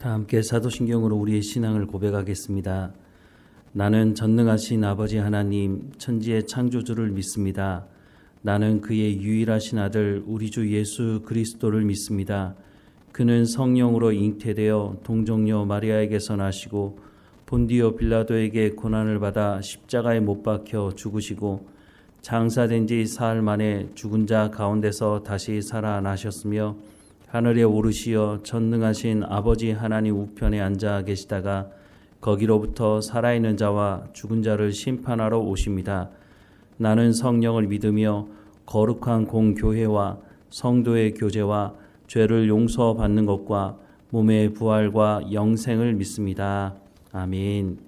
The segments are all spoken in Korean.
다 함께 사도신경으로 우리의 신앙을 고백하겠습니다. 나는 전능하신 아버지 하나님 천지의 창조주를 믿습니다. 나는 그의 유일하신 아들 우리 주 예수 그리스도를 믿습니다. 그는 성령으로 잉태되어 동정녀 마리아에게서 나시고 본디오 빌라도에게 고난을 받아 십자가에 못 박혀 죽으시고 장사된 지 사흘 만에 죽은 자 가운데서 다시 살아나셨으며 하늘에 오르시어 전능하신 아버지 하나님 우편에 앉아 계시다가 거기로부터 살아있는 자와 죽은 자를 심판하러 오십니다. 나는 성령을 믿으며 거룩한 공교회와 성도의 교제와 죄를 용서받는 것과 몸의 부활과 영생을 믿습니다. 아멘.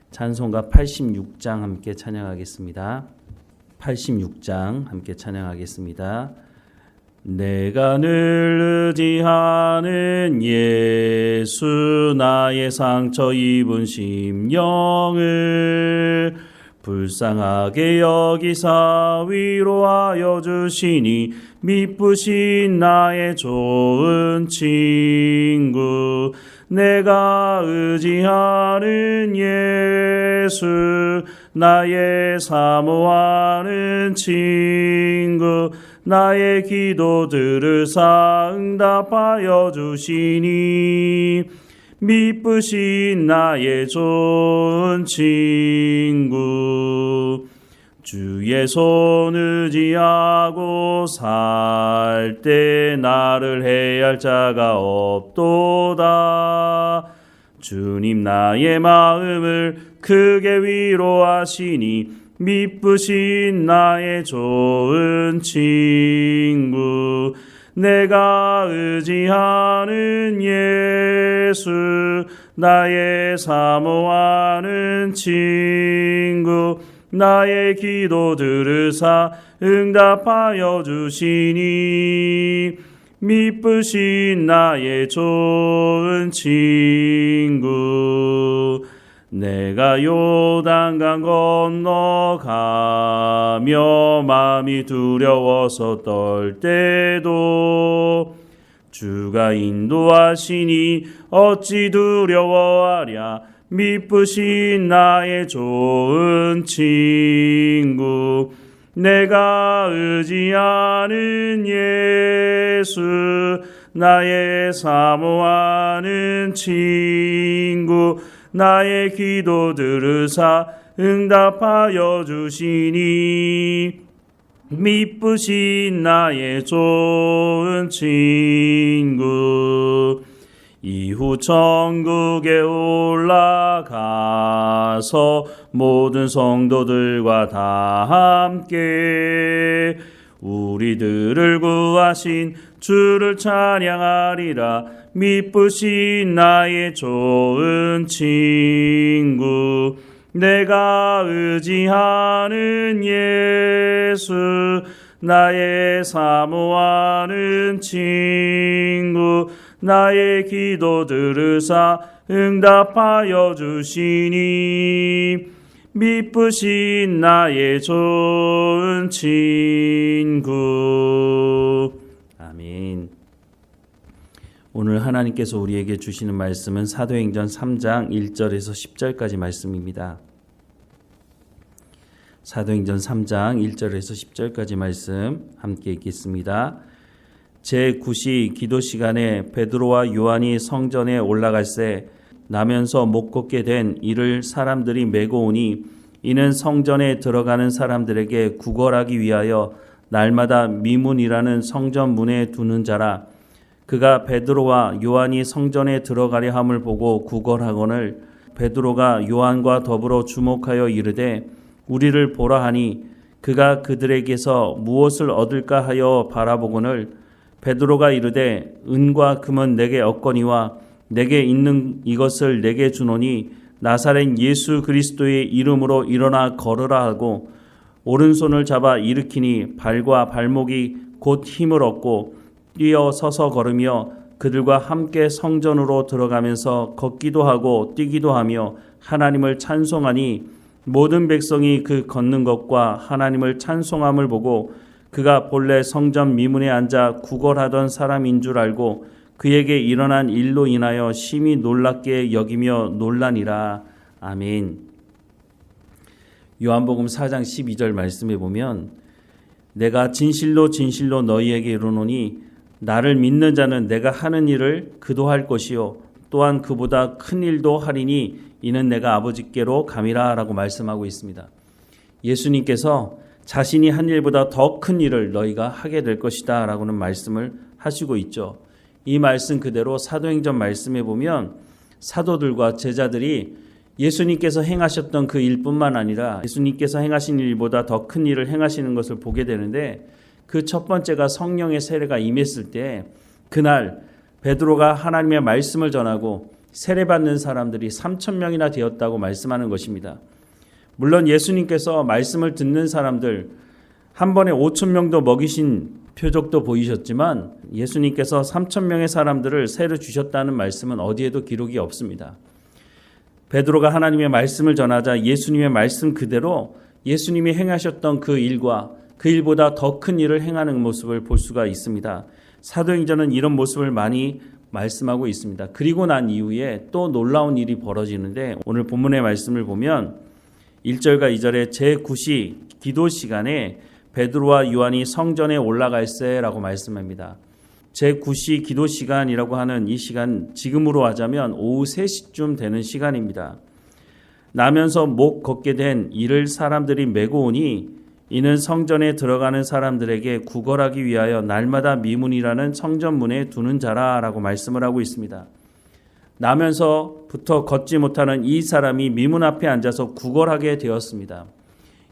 찬송가 86장 함께 찬양하겠습니다. 86장 함께 찬양하겠습니다. 내가 늘 의지하는 예수 나의 상처 입은 심령을 불쌍하게 여기사 위로하여 주시니 미쁘신 나의 좋은 친구 내가 의지하는 예수 나의 사모하는 친구 나의 기도 들으사 응답하여 주시니 미쁘신 나의 좋은 친구 주의 손 의지하고 살 때 나를 해할 자가 없도다. 주님 나의 마음을 크게 위로하시니 미쁘신 나의 좋은 친구 내가 의지하는 예수 나의 사모하는 친구 나의 기도 들으사 응답하여 주시니 미쁘신 나의 좋은 친구 내가 요단강 건너가며 마음이 두려워서 떨 때도 주가 인도하시니 어찌 두려워하랴 미쁘신 나의 좋은 친구 내가 의지하는 예수 나의 사모하는 친구 나의 기도 들으사 응답하여 주시니 미쁘신 나의 좋은 친구 이후 천국에 올라가서 모든 성도들과 다 함께 우리들을 구하신 주를 찬양하리라 미쁘신 나의 좋은 친구 내가 의지하는 예수 나의 사모하는 친구 나의 기도 들으사 응답하여 주시니 미쁘신 나의 좋은 친구. 아멘. 오늘 하나님께서 우리에게 주시는 말씀은 사도행전 3장 1절에서 10절까지 말씀입니다. 사도행전 3장 1절에서 10절까지 말씀 함께 읽겠습니다. 제9시 기도 시간에 베드로와 요한이 성전에 올라갈새 나면서 못 걷게 된 이를 사람들이 메고 오니 이는 성전에 들어가는 사람들에게 구걸하기 위하여 날마다 미문이라는 성전 문에 두는 자라. 그가 베드로와 요한이 성전에 들어가려 함을 보고 구걸하거늘 베드로가 요한과 더불어 주목하여 이르되 우리를 보라 하니 그가 그들에게서 무엇을 얻을까 하여 바라보거늘 베드로가 이르되 은과 금은 내게 없거니와 내게 있는 이것을 내게 주노니 나사렛 예수 그리스도의 이름으로 일어나 걸으라 하고 오른손을 잡아 일으키니 발과 발목이 곧 힘을 얻고 뛰어 서서 걸으며 그들과 함께 성전으로 들어가면서 걷기도 하고 뛰기도 하며 하나님을 찬송하니 모든 백성이 그 걷는 것과 하나님을 찬송함을 보고 그가 본래 성전 미문에 앉아 구걸하던 사람인 줄 알고 그에게 일어난 일로 인하여 심히 놀랍게 여기며 놀라니라. 아멘. 요한복음 4장 12절 말씀에 보면 내가 진실로 진실로 너희에게 이르노니 나를 믿는 자는 내가 하는 일을 그도 할 것이요 또한 그보다 큰 일도 하리니 이는 내가 아버지께로 감이라 라고 말씀하고 있습니다. 예수님께서 자신이 한 일보다 더 큰 일을 너희가 하게 될 것이다 라고는 말씀을 하시고 있죠. 이 말씀 그대로 사도행전 말씀에 보면 사도들과 제자들이 예수님께서 행하셨던 그 일뿐만 아니라 예수님께서 행하신 일보다 더 큰 일을 행하시는 것을 보게 되는데 그 첫 번째가 성령의 세례가 임했을 때 그날 베드로가 하나님의 말씀을 전하고 세례받는 사람들이 3,000명이나 되었다고 말씀하는 것입니다. 물론 예수님께서 말씀을 듣는 사람들 한 번에 5,000명도 먹이신 표적도 보이셨지만 예수님께서 3,000명의 사람들을 세례 주셨다는 말씀은 어디에도 기록이 없습니다. 베드로가 하나님의 말씀을 전하자 예수님의 말씀 그대로 예수님이 행하셨던 그 일과 그 일보다 더 큰 일을 행하는 모습을 볼 수가 있습니다. 사도행전은 이런 모습을 많이 말씀하고 있습니다. 그리고 난 이후에 또 놀라운 일이 벌어지는데 오늘 본문의 말씀을 보면 1절과 2절에 제9시 기도 시간에 베드로와 요한이 성전에 올라갈세라고 말씀합니다. 제9시 기도 시간이라고 하는 이 시간 지금으로 하자면 오후 3시쯤 되는 시간입니다. 나면서 못 걷게 된 이를 사람들이 메고 오니 이는 성전에 들어가는 사람들에게 구걸하기 위하여 날마다 미문이라는 성전문에 두는 자라라고 말씀을 하고 있습니다. 나면서부터 걷지 못하는 이 사람이 미문 앞에 앉아서 구걸하게 되었습니다.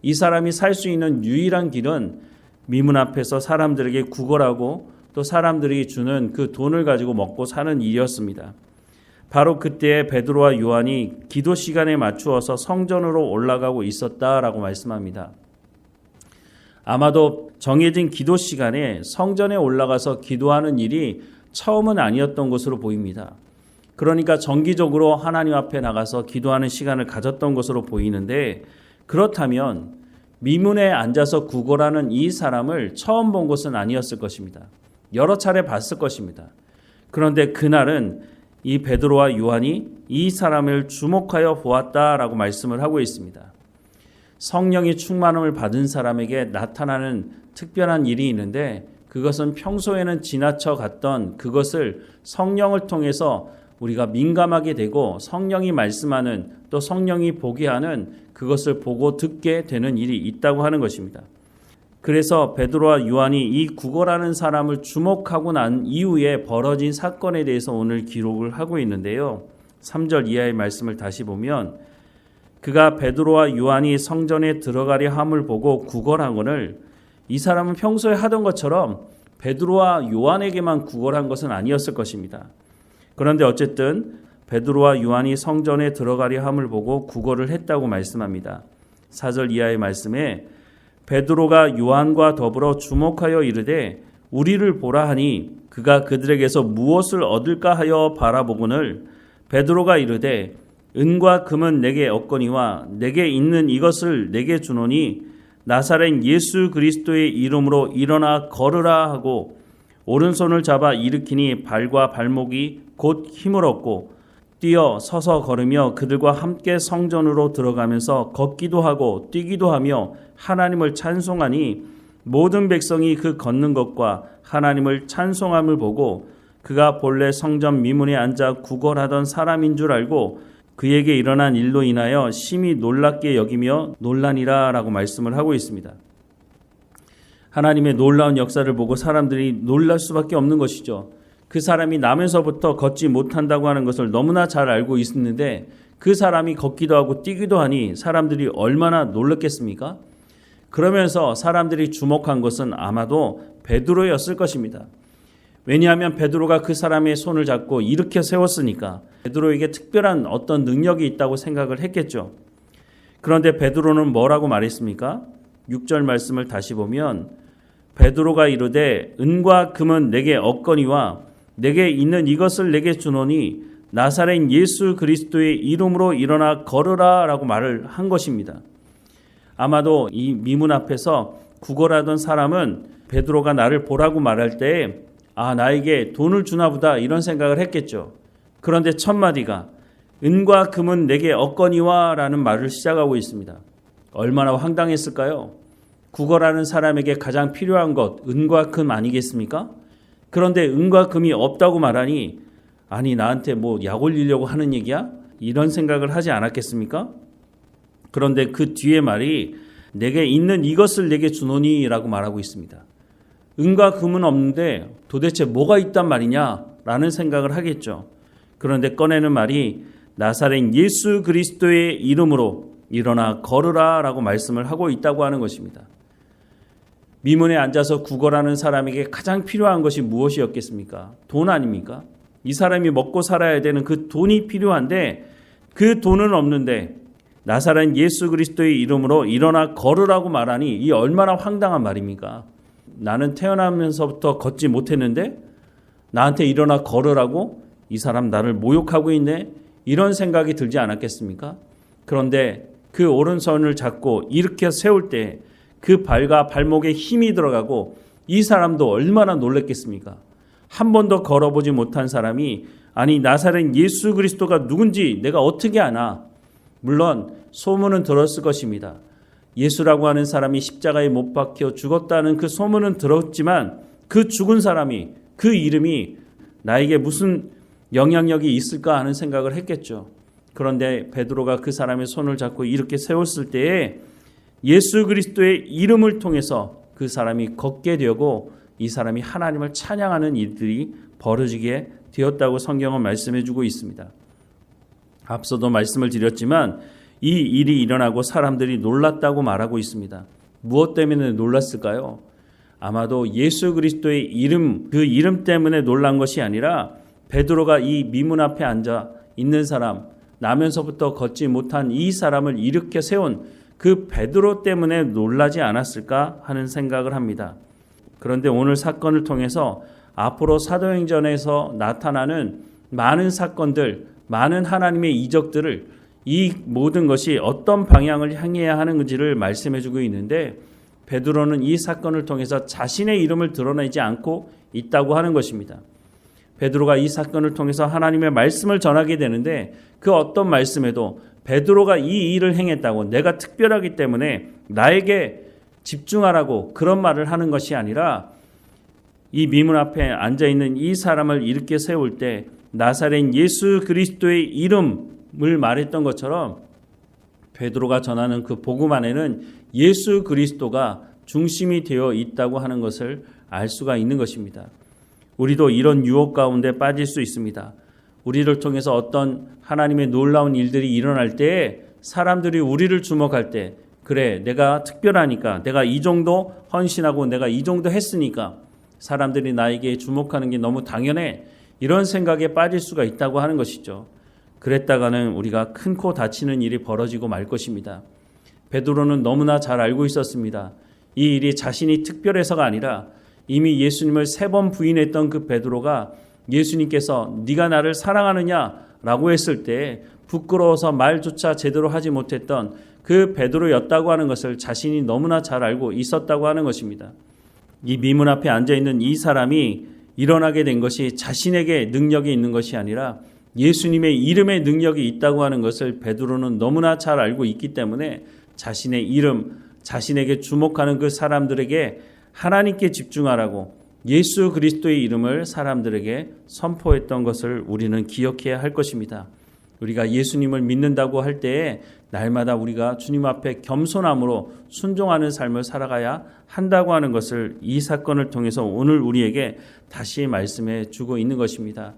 이 사람이 살 수 있는 유일한 길은 미문 앞에서 사람들에게 구걸하고 또 사람들이 주는 그 돈을 가지고 먹고 사는 일이었습니다. 바로 그때 베드로와 요한이 기도 시간에 맞추어서 성전으로 올라가고 있었다라고 말씀합니다. 아마도 정해진 기도 시간에 성전에 올라가서 기도하는 일이 처음은 아니었던 것으로 보입니다. 그러니까 정기적으로 하나님 앞에 나가서 기도하는 시간을 가졌던 것으로 보이는데 그렇다면 미문에 앉아서 구걸하는 이 사람을 처음 본 것은 아니었을 것입니다. 여러 차례 봤을 것입니다. 그런데 그날은 이 베드로와 요한이 이 사람을 주목하여 보았다라고 말씀을 하고 있습니다. 성령의 충만함을 받은 사람에게 나타나는 특별한 일이 있는데 그것은 평소에는 지나쳐 갔던 그것을 성령을 통해서 우리가 민감하게 되고 성령이 말씀하는 또 성령이 보게 하는 그것을 보고 듣게 되는 일이 있다고 하는 것입니다. 그래서 베드로와 요한이 이 구걸하는 사람을 주목하고 난 이후에 벌어진 사건에 대해서 오늘 기록을 하고 있는데요. 3절 이하의 말씀을 다시 보면 그가 베드로와 요한이 성전에 들어가려 함을 보고 구걸하거늘 이 사람은 평소에 하던 것처럼 베드로와 요한에게만 구걸한 것은 아니었을 것입니다. 그런데 어쨌든 베드로와 요한이 성전에 들어가려 함을 보고 구걸을 했다고 말씀합니다. 4절 이하의 말씀에 베드로가 요한과 더불어 주목하여 이르되 우리를 보라 하니 그가 그들에게서 무엇을 얻을까 하여 바라보거늘 베드로가 이르되 은과 금은 내게 없거니와 내게 있는 이것을 내게 주노니 나사렛 예수 그리스도의 이름으로 일어나 걸으라 하고 오른손을 잡아 일으키니 발과 발목이 곧 힘을 얻고 뛰어 서서 걸으며 그들과 함께 성전으로 들어가면서 걷기도 하고 뛰기도 하며 하나님을 찬송하니 모든 백성이 그 걷는 것과 하나님을 찬송함을 보고 그가 본래 성전 미문에 앉아 구걸하던 사람인 줄 알고 그에게 일어난 일로 인하여 심히 놀랍게 여기며 놀라니라 라고 말씀을 하고 있습니다. 하나님의 놀라운 역사를 보고 사람들이 놀랄 수밖에 없는 것이죠. 그 사람이 나면서부터 걷지 못한다고 하는 것을 너무나 잘 알고 있었는데 그 사람이 걷기도 하고 뛰기도 하니 사람들이 얼마나 놀랐겠습니까? 그러면서 사람들이 주목한 것은 아마도 베드로였을 것입니다. 왜냐하면 베드로가 그 사람의 손을 잡고 일으켜 세웠으니까 베드로에게 특별한 어떤 능력이 있다고 생각을 했겠죠. 그런데 베드로는 뭐라고 말했습니까? 6절 말씀을 다시 보면 베드로가 이르되 은과 금은 내게 없거니와 내게 있는 이것을 내게 주노니 나사렛 예수 그리스도의 이름으로 일어나 걸으라 라고 말을 한 것입니다. 아마도 이 미문 앞에서 구걸하던 사람은 베드로가 나를 보라고 말할 때 나에게 돈을 주나 보다 이런 생각을 했겠죠. 그런데 첫 마디가 은과 금은 내게 없거니와 라는 말을 시작하고 있습니다. 얼마나 황당했을까요? 구걸하는 사람에게 가장 필요한 것 은과 금 아니겠습니까? 그런데 은과 금이 없다고 말하니 아니 나한테 약 올리려고 하는 얘기야? 이런 생각을 하지 않았겠습니까? 그런데 그 뒤에 말이 내게 있는 이것을 내게 주노니 라고 말하고 있습니다. 은과 금은 없는데 도대체 뭐가 있단 말이냐 라는 생각을 하겠죠. 그런데 꺼내는 말이 나사렛 예수 그리스도의 이름으로 일어나 걸으라 라고 말씀을 하고 있다고 하는 것입니다. 미문에 앉아서 구걸하는 사람에게 가장 필요한 것이 무엇이었겠습니까? 돈 아닙니까? 이 사람이 먹고 살아야 되는 그 돈이 필요한데 그 돈은 없는데 나사렛 예수 그리스도의 이름으로 일어나 걸으라고 말하니 이 얼마나 황당한 말입니까? 나는 태어나면서부터 걷지 못했는데 나한테 일어나 걸으라고? 이 사람 나를 모욕하고 있네? 이런 생각이 들지 않았겠습니까? 그런데 그 오른손을 잡고 일으켜 세울 때 그 발과 발목에 힘이 들어가고 이 사람도 얼마나 놀랐겠습니까? 한 번도 걸어보지 못한 사람이 아니 나사렛 예수 그리스도가 누군지 내가 어떻게 아나? 물론 소문은 들었을 것입니다. 예수라고 하는 사람이 십자가에 못 박혀 죽었다는 그 소문은 들었지만 그 죽은 사람이 그 이름이 나에게 무슨 영향력이 있을까 하는 생각을 했겠죠. 그런데 베드로가 그 사람의 손을 잡고 이렇게 세웠을 때에 예수 그리스도의 이름을 통해서 그 사람이 걷게 되고 이 사람이 하나님을 찬양하는 일들이 벌어지게 되었다고 성경은 말씀해 주고 있습니다. 앞서도 말씀을 드렸지만 이 일이 일어나고 사람들이 놀랐다고 말하고 있습니다. 무엇 때문에 놀랐을까요? 아마도 예수 그리스도의 이름, 그 이름 때문에 놀란 것이 아니라 베드로가 이 미문 앞에 앉아 있는 사람, 나면서부터 걷지 못한 이 사람을 일으켜 세운 그 베드로 때문에 놀라지 않았을까 하는 생각을 합니다. 그런데 오늘 사건을 통해서 앞으로 사도행전에서 나타나는 많은 사건들, 많은 하나님의 이적들을 이 모든 것이 어떤 방향을 향해야 하는지를 말씀해 주고 있는데 베드로는 이 사건을 통해서 자신의 이름을 드러내지 않고 있다고 하는 것입니다. 베드로가 이 사건을 통해서 하나님의 말씀을 전하게 되는데 그 어떤 말씀에도 베드로가 이 일을 행했다고 내가 특별하기 때문에 나에게 집중하라고 그런 말을 하는 것이 아니라 이 미문 앞에 앉아있는 이 사람을 일으켜 세울 때 나사렛 예수 그리스도의 이름을 말했던 것처럼 베드로가 전하는 그 복음 안에는 예수 그리스도가 중심이 되어 있다고 하는 것을 알 수가 있는 것입니다. 우리도 이런 유혹 가운데 빠질 수 있습니다. 우리를 통해서 어떤 하나님의 놀라운 일들이 일어날 때 사람들이 우리를 주목할 때 그래 내가 특별하니까 내가 이 정도 헌신하고 내가 이 정도 했으니까 사람들이 나에게 주목하는 게 너무 당연해 이런 생각에 빠질 수가 있다고 하는 것이죠. 그랬다가는 우리가 큰 코 다치는 일이 벌어지고 말 것입니다. 베드로는 너무나 잘 알고 있었습니다. 이 일이 자신이 특별해서가 아니라 이미 예수님을 3번 부인했던 그 베드로가 예수님께서 네가 나를 사랑하느냐라고 했을 때 부끄러워서 말조차 제대로 하지 못했던 그 베드로였다고 하는 것을 자신이 너무나 잘 알고 있었다고 하는 것입니다. 이 미문 앞에 앉아있는 이 사람이 일어나게 된 것이 자신에게 능력이 있는 것이 아니라 예수님의 이름에 능력이 있다고 하는 것을 베드로는 너무나 잘 알고 있기 때문에 자신의 이름, 자신에게 주목하는 그 사람들에게 하나님께 집중하라고 예수 그리스도의 이름을 사람들에게 선포했던 것을 우리는 기억해야 할 것입니다. 우리가 예수님을 믿는다고 할 때에 날마다 우리가 주님 앞에 겸손함으로 순종하는 삶을 살아가야 한다고 하는 것을 이 사건을 통해서 오늘 우리에게 다시 말씀해 주고 있는 것입니다.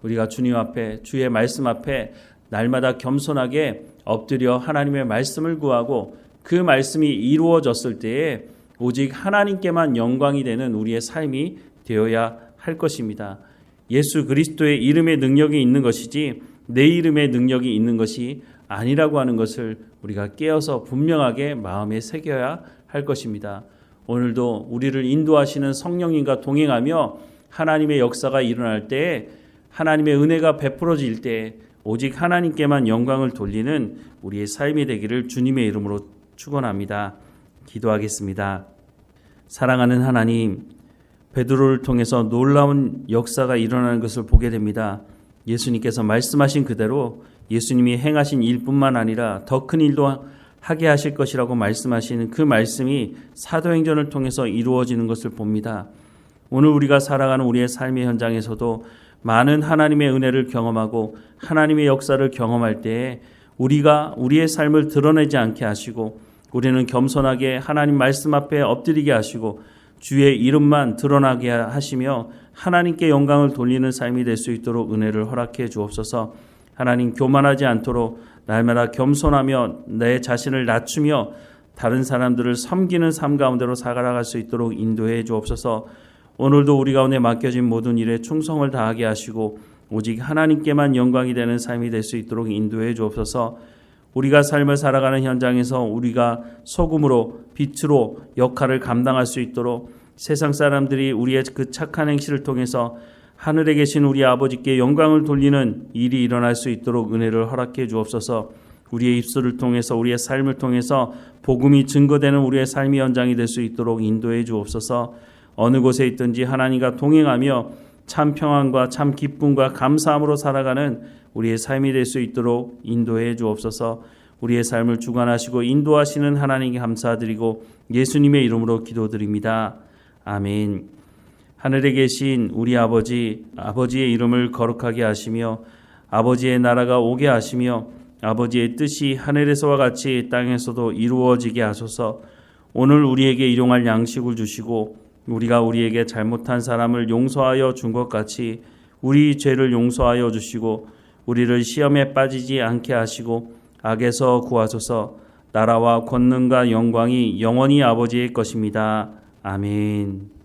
우리가 주님 앞에 주의 말씀 앞에 날마다 겸손하게 엎드려 하나님의 말씀을 구하고 그 말씀이 이루어졌을 때에 오직 하나님께만 영광이 되는 우리의 삶이 되어야 할 것입니다. 예수 그리스도의 이름의 능력이 있는 것이지 내 이름의 능력이 있는 것이 아니라고 하는 것을 우리가 깨어서 분명하게 마음에 새겨야 할 것입니다. 오늘도 우리를 인도하시는 성령님과 동행하며 하나님의 역사가 일어날 때에 하나님의 은혜가 베풀어질 때에 오직 하나님께만 영광을 돌리는 우리의 삶이 되기를 주님의 이름으로 축원합니다. 기도하겠습니다. 사랑하는 하나님, 베드로를 통해서 놀라운 역사가 일어나는 것을 보게 됩니다. 예수님께서 말씀하신 그대로 예수님이 행하신 일뿐만 아니라 더 큰 일도 하게 하실 것이라고 말씀하시는 그 말씀이 사도행전을 통해서 이루어지는 것을 봅니다. 오늘 우리가 살아가는 우리의 삶의 현장에서도 많은 하나님의 은혜를 경험하고 하나님의 역사를 경험할 때에 우리가 우리의 삶을 드러내지 않게 하시고 우리는 겸손하게 하나님 말씀 앞에 엎드리게 하시고 주의 이름만 드러나게 하시며 하나님께 영광을 돌리는 삶이 될 수 있도록 은혜를 허락해 주옵소서. 하나님, 교만하지 않도록 날마다 겸손하며 내 자신을 낮추며 다른 사람들을 섬기는 삶 가운데로 살아갈 수 있도록 인도해 주옵소서. 오늘도 우리 가운데 맡겨진 모든 일에 충성을 다하게 하시고 오직 하나님께만 영광이 되는 삶이 될 수 있도록 인도해 주옵소서. 우리가 삶을 살아가는 현장에서 우리가 소금으로 빛으로 역할을 감당할 수 있도록 세상 사람들이 우리의 그 착한 행실을 통해서 하늘에 계신 우리 아버지께 영광을 돌리는 일이 일어날 수 있도록 은혜를 허락해 주옵소서. 우리의 입술을 통해서 우리의 삶을 통해서 복음이 증거되는 우리의 삶의 현장이 될 수 있도록 인도해 주옵소서. 어느 곳에 있든지 하나님과 동행하며 참 평안과 참 기쁨과 감사함으로 살아가는 우리의 삶이 될 수 있도록 인도해 주옵소서. 우리의 삶을 주관하시고 인도하시는 하나님께 감사드리고 예수님의 이름으로 기도드립니다. 아멘. 하늘에 계신 우리 아버지, 아버지의 이름을 거룩하게 하시며 아버지의 나라가 오게 하시며 아버지의 뜻이 하늘에서와 같이 땅에서도 이루어지게 하소서. 오늘 우리에게 일용할 양식을 주시고 우리가 우리에게 잘못한 사람을 용서하여 준 것 같이 우리 죄를 용서하여 주시고 우리를 시험에 빠지지 않게 하시고 악에서 구하소서. 나라와 권능과 영광이 영원히 아버지의 것입니다. 아멘.